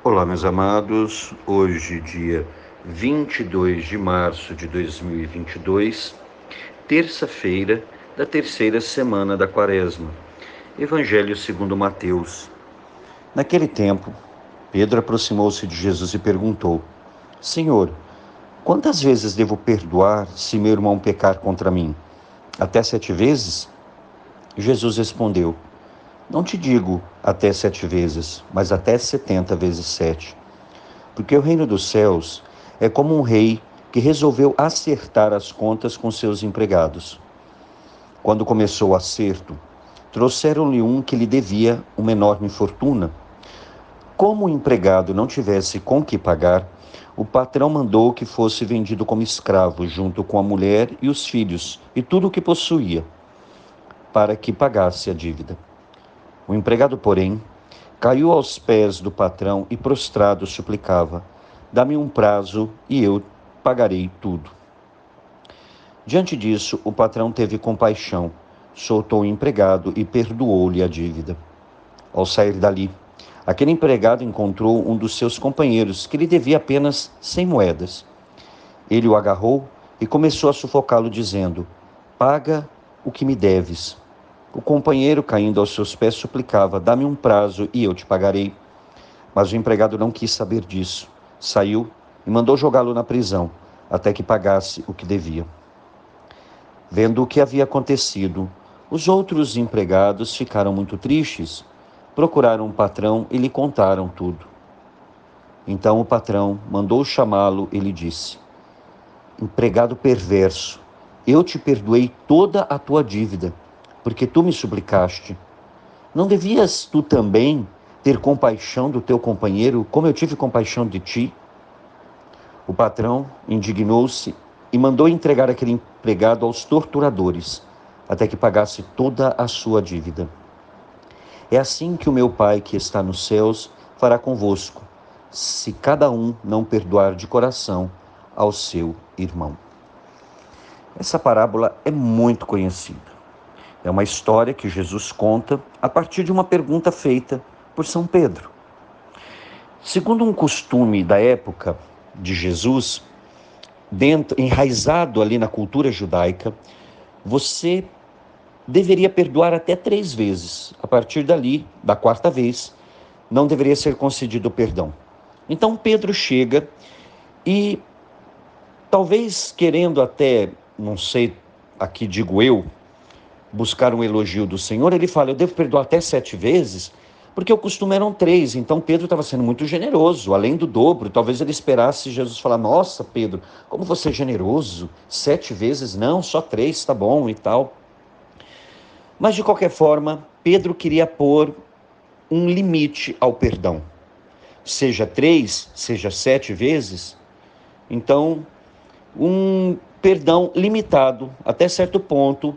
Olá, meus amados. Hoje, dia 22 de março de 2022, terça-feira da terceira semana da Quaresma. Evangelho segundo Mateus. Naquele tempo, Pedro aproximou-se de Jesus e perguntou: Senhor, quantas vezes devo perdoar se meu irmão pecar contra mim? Até 7 vezes? Jesus respondeu: Não te digo até 7 vezes, mas até 70 vezes 7. Porque o reino dos céus é como um rei que resolveu acertar as contas com seus empregados. Quando começou o acerto, trouxeram-lhe um que lhe devia uma enorme fortuna. Como o empregado não tivesse com que pagar, o patrão mandou que fosse vendido como escravo, junto com a mulher e os filhos, e tudo o que possuía, para que pagasse a dívida. O empregado, porém, caiu aos pés do patrão e prostrado suplicava: Dá-me um prazo e eu pagarei tudo. Diante disso, o patrão teve compaixão, soltou o empregado e perdoou-lhe a dívida. Ao sair dali, aquele empregado encontrou um dos seus companheiros que lhe devia apenas 100 moedas. Ele o agarrou e começou a sufocá-lo, dizendo: Paga o que me deves. O companheiro, caindo aos seus pés, suplicava: Dá-me um prazo e eu te pagarei. Mas o empregado não quis saber disso. Saiu e mandou jogá-lo na prisão, até que pagasse o que devia. Vendo o que havia acontecido, os outros empregados ficaram muito tristes, procuraram o patrão e lhe contaram tudo. Então o patrão mandou chamá-lo e lhe disse: Empregado perverso, eu te perdoei toda a tua dívida, porque tu me suplicaste. Não devias tu também ter compaixão do teu companheiro, como eu tive compaixão de ti? O patrão indignou-se e mandou entregar aquele empregado aos torturadores, até que pagasse toda a sua dívida. É assim que o meu Pai que está nos céus fará convosco, se cada um não perdoar de coração ao seu irmão. Essa parábola é muito conhecida. É uma história que Jesus conta a partir de uma pergunta feita por São Pedro. Segundo um costume da época de Jesus, enraizado ali na cultura judaica, você deveria perdoar até 3 vezes. A partir dali, da 4ª vez, não deveria ser concedido o perdão. Então Pedro chega e, talvez querendo até, não sei, aqui digo eu, buscar um elogio do Senhor, ele fala: eu devo perdoar até 7 vezes, porque o costume eram 3. Então Pedro estava sendo muito generoso, além do dobro. Talvez ele esperasse Jesus falar: nossa, Pedro, como você é generoso, 7 vezes? Não, só 3, tá bom e tal. Mas de qualquer forma, Pedro queria pôr um limite ao perdão. Seja 3, seja 7 vezes. Então, um perdão limitado até certo ponto,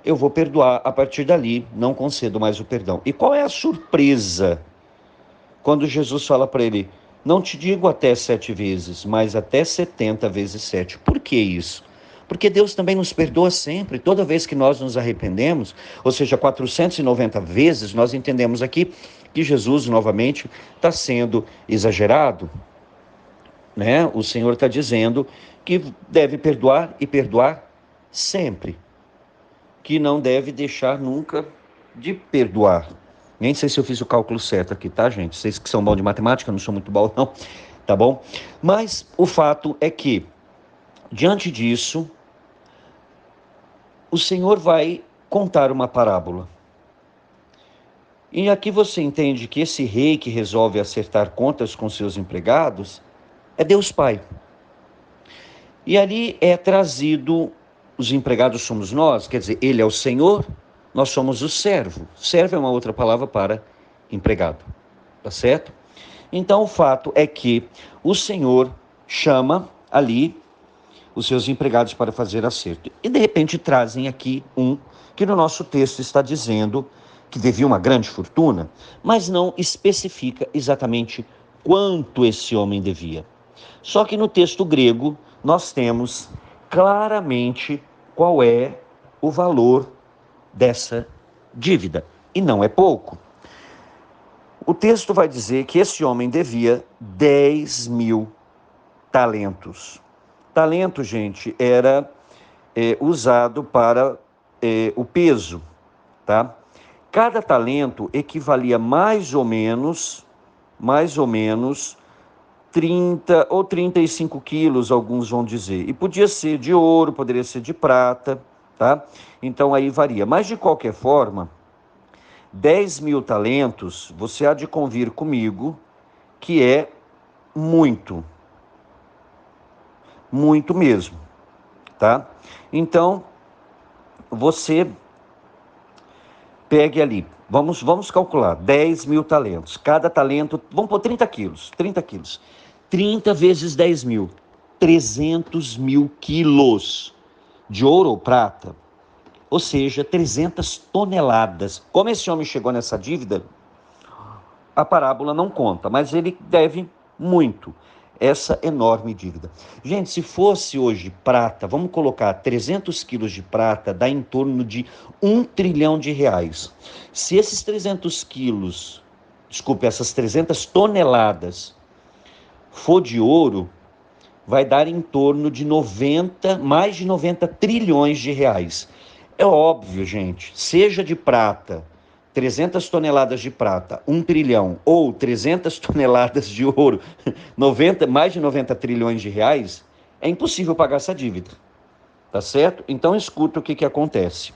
eu vou perdoar. A partir dali, não concedo mais o perdão. E qual é a surpresa quando Jesus fala para ele: não te digo até 7 vezes, mas até 70 vezes 7. Por que isso? Porque Deus também nos perdoa sempre, toda vez que nós nos arrependemos, ou seja, 490 vezes, nós entendemos aqui que Jesus, novamente, está sendo exagerado, né? O Senhor está dizendo que deve perdoar e perdoar sempre, que não deve deixar nunca de perdoar. Nem sei se eu fiz o cálculo certo aqui, tá, gente? Vocês que são bons de matemática, não sou muito bom, não, tá bom? Mas o fato é que, diante disso, o Senhor vai contar uma parábola. E aqui você entende que esse rei que resolve acertar contas com seus empregados é Deus Pai. E ali é trazido, os empregados somos nós, quer dizer, ele é o Senhor, nós somos o servo. Servo é uma outra palavra para empregado, tá certo? Então o fato é que o Senhor chama ali os seus empregados para fazer acerto. E de repente trazem aqui um que no nosso texto está dizendo que devia uma grande fortuna, mas não especifica exatamente quanto esse homem devia. Só que no texto grego nós temos claramente qual é o valor dessa dívida. E não é pouco. O texto vai dizer que esse homem devia 10.000 talentos. Talento, gente, era usado para o peso, tá? Cada talento equivalia mais ou menos 30 ou 35 quilos, alguns vão dizer. E podia ser de ouro, poderia ser de prata, tá? Então aí varia. Mas de qualquer forma, 10.000 talentos, você há de convir comigo, que é muito, muito mesmo, tá? Então, você pegue ali, vamos calcular, 10.000 talentos. Cada talento, vamos pôr 30 quilos, 30 vezes 10.000, 300.000 quilos de ouro ou prata, ou seja, 300 toneladas. Como esse homem chegou nessa dívida, a parábola não conta, mas ele deve muito essa enorme dívida. Gente, se fosse hoje prata, vamos colocar 300 quilos de prata, dá em torno de 1 trilhão de reais. Se esses 300 quilos, essas 300 toneladas for de ouro, vai dar em torno de mais de 90 trilhões de reais. É óbvio, gente, seja de prata, 300 toneladas de prata, 1 trilhão, ou 300 toneladas de ouro, mais de 90 trilhões de reais, é impossível pagar essa dívida, tá certo? Então escuta o que acontece.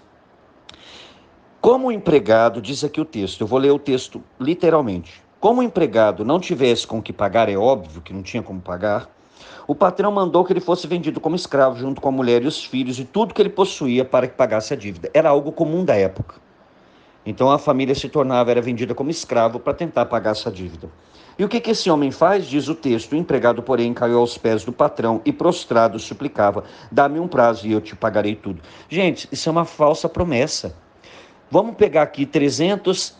Como o empregado, diz aqui o texto, eu vou ler o texto literalmente. Como o empregado não tivesse com o que pagar, é óbvio que não tinha como pagar, o patrão mandou que ele fosse vendido como escravo junto com a mulher e os filhos e tudo que ele possuía para que pagasse a dívida. Era algo comum da época. Então a família era vendida como escravo para tentar pagar essa dívida. E o que esse homem faz? Diz o texto: o empregado, porém, caiu aos pés do patrão e prostrado suplicava: dá-me um prazo e eu te pagarei tudo. Gente, isso é uma falsa promessa. Vamos pegar aqui 300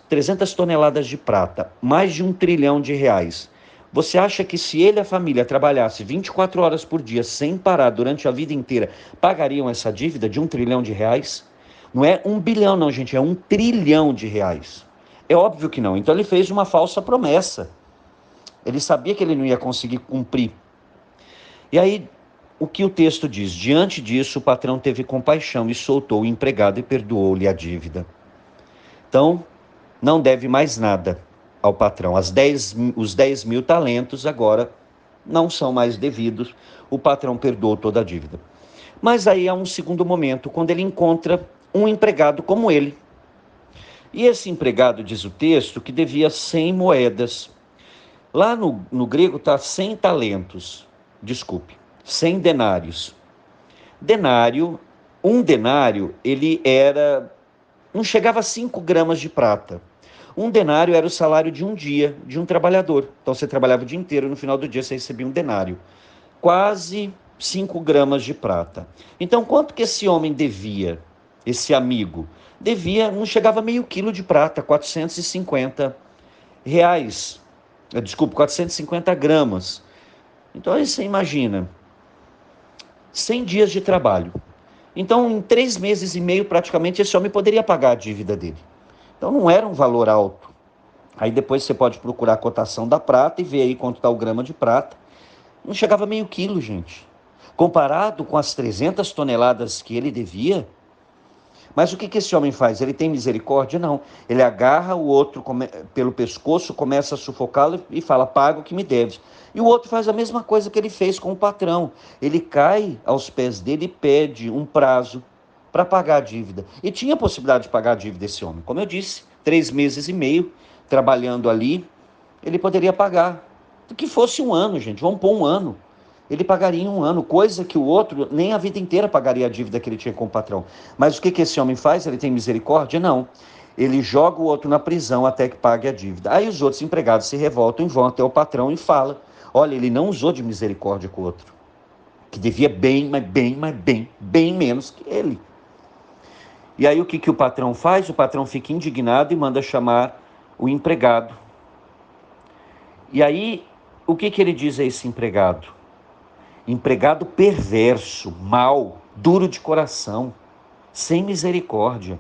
toneladas de prata, mais de 1 trilhão de reais. Você acha que se ele e a família trabalhasse 24 horas por dia, sem parar, durante a vida inteira, pagariam essa dívida de 1 trilhão de reais? Não é 1 bilhão não, gente, é 1 trilhão de reais. É óbvio que não. Então ele fez uma falsa promessa. Ele sabia que ele não ia conseguir cumprir. E aí, o que o texto diz? Diante disso, o patrão teve compaixão e soltou o empregado e perdoou-lhe a dívida. Então, não deve mais nada ao patrão. Os 10.000 talentos agora não são mais devidos. O patrão perdoou toda a dívida. Mas aí há um segundo momento, quando ele encontra um empregado como ele. E esse empregado, diz o texto, que devia 100 moedas. Lá no grego está 100 talentos. Desculpe, 100 denários. Um denário, ele não chegava a 5 gramas de prata. Um denário era o salário de um dia, de um trabalhador. Então você trabalhava o dia inteiro, no final do dia você recebia um denário. Quase 5 gramas de prata. Então quanto que esse homem devia, esse amigo? Devia, não chegava a meio quilo de prata, 450 reais. Desculpe, 450 gramas. Então aí você imagina, 100 dias de trabalho. Então, em 3 meses e meio, praticamente, esse homem poderia pagar a dívida dele. Então, não era um valor alto. Aí depois você pode procurar a cotação da prata e ver aí quanto está o grama de prata. Não chegava a meio quilo, gente. Comparado com as 300 toneladas que ele devia. Mas o que esse homem faz? Ele tem misericórdia? Não. Ele agarra o outro pelo pescoço, começa a sufocá-lo e fala: paga o que me deves. E o outro faz a mesma coisa que ele fez com o patrão. Ele cai aos pés dele e pede um prazo para pagar a dívida. E tinha a possibilidade de pagar a dívida desse homem. Como eu disse, 3 meses e meio trabalhando ali, ele poderia pagar. Que fosse 1 ano, gente, vamos pôr 1 ano. Ele pagaria em 1 ano, coisa que o outro nem a vida inteira pagaria a dívida que ele tinha com o patrão. Mas o que esse homem faz? Ele tem misericórdia? Não. Ele joga o outro na prisão até que pague a dívida. Aí os outros empregados se revoltam e vão até o patrão e falam: olha, ele não usou de misericórdia com o outro, que devia bem menos que ele. E aí o que o patrão faz? O patrão fica indignado e manda chamar o empregado. E aí, o que ele diz a esse empregado? Empregado perverso, mau, duro de coração, sem misericórdia.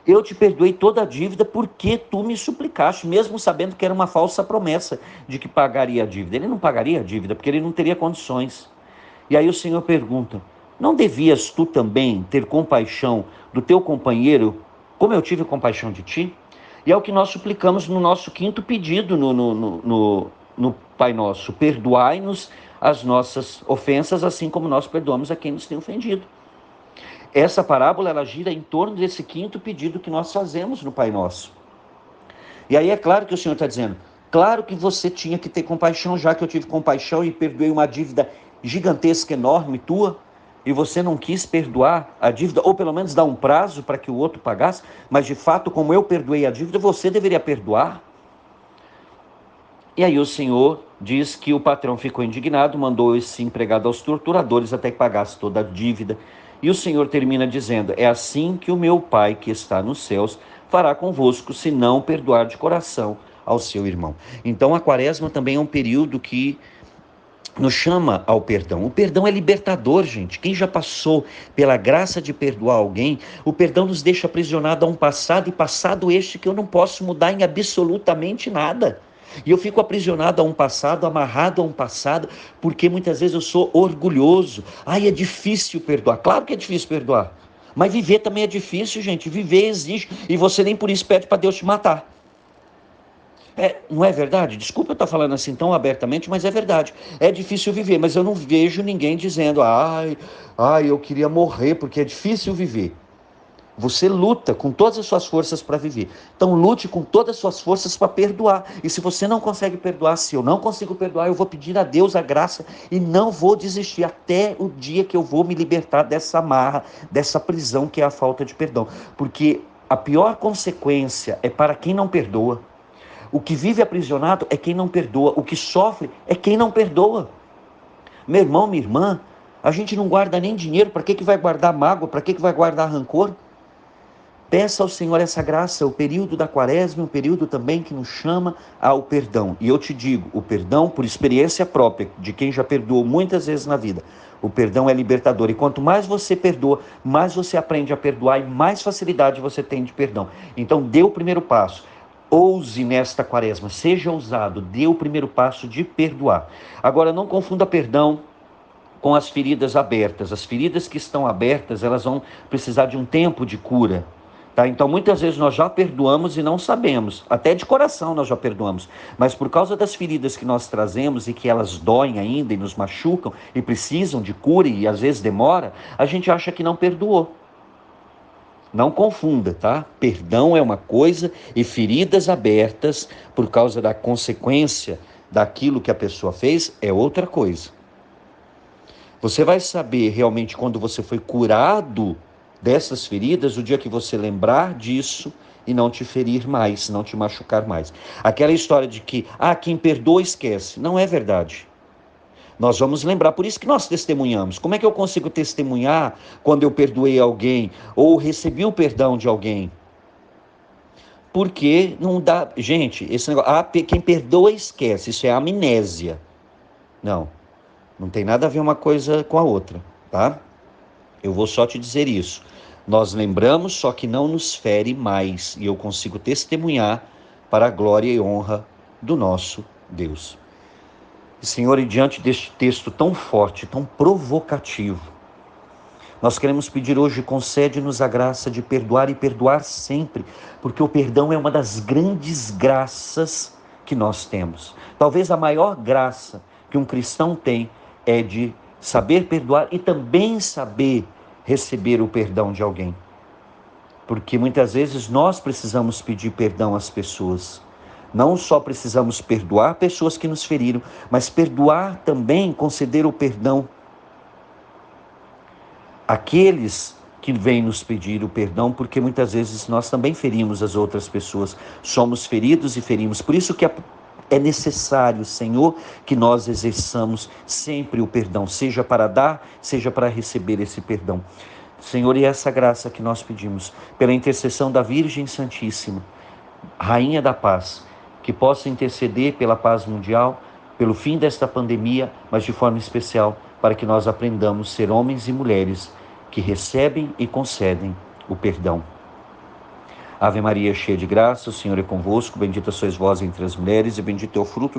Eu te perdoei toda a dívida porque tu me suplicaste, mesmo sabendo que era uma falsa promessa de que pagaria a dívida. Ele não pagaria a dívida porque ele não teria condições. E aí o Senhor pergunta: não devias tu também ter compaixão do teu companheiro, como eu tive compaixão de ti? E é o que nós suplicamos no nosso quinto pedido no Pai Nosso: perdoai-nos as nossas ofensas, assim como nós perdoamos a quem nos tem ofendido. Essa parábola, ela gira em torno desse quinto pedido que nós fazemos no Pai Nosso. E aí é claro que o Senhor está dizendo: claro que você tinha que ter compaixão, já que eu tive compaixão e perdoei uma dívida gigantesca, enorme tua, e você não quis perdoar a dívida, ou pelo menos dar um prazo para que o outro pagasse, mas de fato, como eu perdoei a dívida, você deveria perdoar. E aí o Senhor diz que o patrão ficou indignado, mandou esse empregado aos torturadores até que pagasse toda a dívida. E o Senhor termina dizendo: é assim que o meu Pai que está nos céus fará convosco, se não perdoar de coração ao seu irmão. Então a quaresma também é um período que nos chama ao perdão. O perdão é libertador, gente. Quem já passou pela graça de perdoar alguém, o perdão nos deixa aprisionado a um passado, e passado este que eu não posso mudar em absolutamente nada. E eu fico aprisionado a um passado, amarrado a um passado, porque muitas vezes eu sou orgulhoso. Ai, é difícil perdoar. Claro que é difícil perdoar. Mas viver também é difícil, gente. Viver exige. E você nem por isso pede para Deus te matar. Não é verdade? Desculpa eu estar falando assim tão abertamente, mas é verdade. É difícil viver, mas eu não vejo ninguém dizendo: eu queria morrer porque é difícil viver. Você luta com todas as suas forças para viver. Então lute com todas as suas forças para perdoar. E se você não consegue perdoar, se eu não consigo perdoar, eu vou pedir a Deus a graça e não vou desistir até o dia que eu vou me libertar dessa amarra, dessa prisão que é a falta de perdão. Porque a pior consequência é para quem não perdoa. O que vive aprisionado é quem não perdoa. O que sofre é quem não perdoa. Meu irmão, minha irmã, a gente não guarda nem dinheiro. Para que vai guardar mágoa? Para que vai guardar rancor? Peça ao Senhor essa graça. O período da quaresma é um período também que nos chama ao perdão. E eu te digo, o perdão, por experiência própria, de quem já perdoou muitas vezes na vida, o perdão é libertador. E quanto mais você perdoa, mais você aprende a perdoar e mais facilidade você tem de perdão. Então dê o primeiro passo. Ouse nesta quaresma, seja ousado, dê o primeiro passo de perdoar. Agora, não confunda perdão com as feridas abertas. As feridas que estão abertas, elas vão precisar de um tempo de cura. Tá? Então, muitas vezes nós já perdoamos e não sabemos. Até de coração nós já perdoamos. Mas por causa das feridas que nós trazemos e que elas doem ainda e nos machucam e precisam de cura e às vezes demora, a gente acha que não perdoou. Não confunda, tá? Perdão é uma coisa e feridas abertas por causa da consequência daquilo que a pessoa fez é outra coisa. Você vai saber realmente quando você foi curado dessas feridas o dia que você lembrar disso e não te ferir mais, não te machucar mais. Aquela história de que, quem perdoa esquece. Não é verdade. Nós vamos lembrar, por isso que nós testemunhamos. Como é que eu consigo testemunhar quando eu perdoei alguém ou recebi o perdão de alguém? Porque não dá... Gente, esse negócio... quem perdoa esquece, isso é amnésia. Não tem nada a ver uma coisa com a outra, tá? Eu vou só te dizer isso. Nós lembramos, só que não nos fere mais. E eu consigo testemunhar para a glória e honra do nosso Deus. Senhor, e diante deste texto tão forte, tão provocativo, nós queremos pedir hoje: concede-nos a graça de perdoar e perdoar sempre, porque o perdão é uma das grandes graças que nós temos. Talvez a maior graça que um cristão tem é de saber perdoar e também saber receber o perdão de alguém. Porque muitas vezes nós precisamos pedir perdão às pessoas. Não só precisamos perdoar pessoas que nos feriram, mas perdoar também, conceder o perdão àqueles que vêm nos pedir o perdão, porque muitas vezes nós também ferimos as outras pessoas. Somos feridos e ferimos. Por isso que é necessário, Senhor, que nós exerçamos sempre o perdão, seja para dar, seja para receber esse perdão. Senhor, e essa graça que nós pedimos, pela intercessão da Virgem Santíssima, Rainha da Paz, que possa interceder pela paz mundial, pelo fim desta pandemia, mas de forma especial para que nós aprendamos a ser homens e mulheres que recebem e concedem o perdão. Ave Maria, cheia de graça, o Senhor é convosco, bendita sois vós entre as mulheres e bendito é o fruto